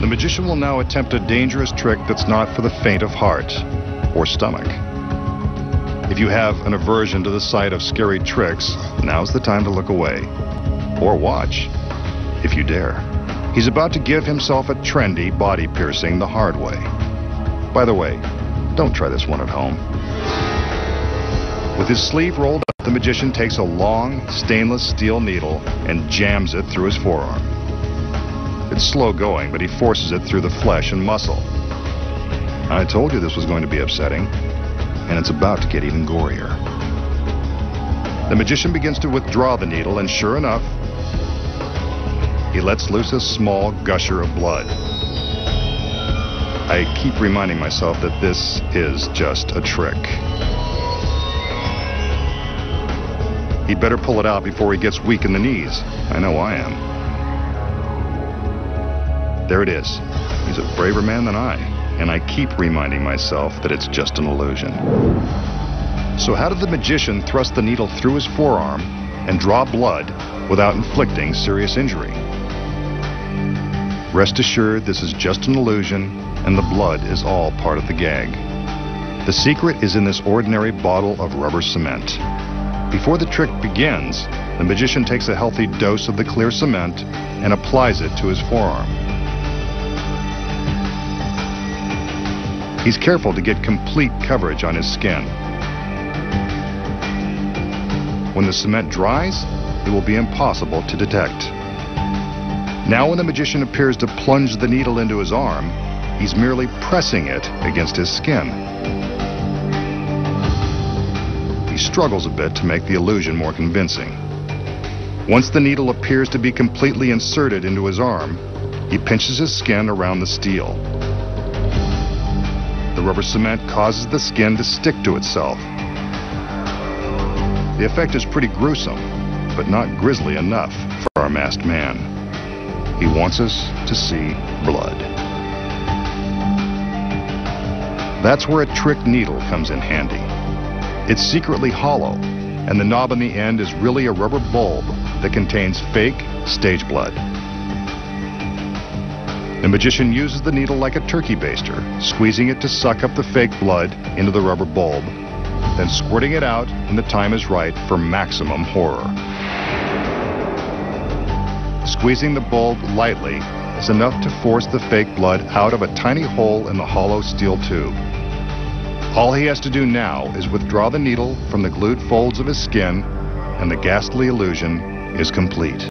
The magician will now attempt a dangerous trick that's not for the faint of heart or stomach. If you have an aversion to the sight of scary tricks, now's the time to look away. Or watch, if you dare. He's about to give himself a trendy body piercing the hard way. By the way, don't try this one at home. With his sleeve rolled up, the magician takes a long, stainless steel needle and jams it through his forearm. It's slow going, but he forces it through the flesh and muscle. I told you this was going to be upsetting, and it's about to get even gorier. The magician begins to withdraw the needle, and sure enough, he lets loose a small gusher of blood. I keep reminding myself that this is just a trick. He'd better pull it out before he gets weak in the knees. I know I am. There it is. He's a braver man than I, and I keep reminding myself that it's just an illusion. So how did the magician thrust the needle through his forearm and draw blood without inflicting serious injury? Rest assured, this is just an illusion, and the blood is all part of the gag. The secret is in this ordinary bottle of rubber cement. Before the trick begins, the magician takes a healthy dose of the clear cement and applies it to his forearm. He's careful to get complete coverage on his skin. When the cement dries, it will be impossible to detect. Now when the magician appears to plunge the needle into his arm, he's merely pressing it against his skin. He struggles a bit to make the illusion more convincing. Once the needle appears to be completely inserted into his arm, he pinches his skin around the steel. The rubber cement causes the skin to stick to itself. The effect is pretty gruesome, but not grisly enough for our masked man. He wants us to see blood. That's where a trick needle comes in handy. It's secretly hollow, and the knob on the end is really a rubber bulb that contains fake stage blood. The magician uses the needle like a turkey baster, squeezing it to suck up the fake blood into the rubber bulb, then squirting it out when the time is right for maximum horror. Squeezing the bulb lightly is enough to force the fake blood out of a tiny hole in the hollow steel tube. All he has to do now is withdraw the needle from the glued folds of his skin, and the ghastly illusion is complete.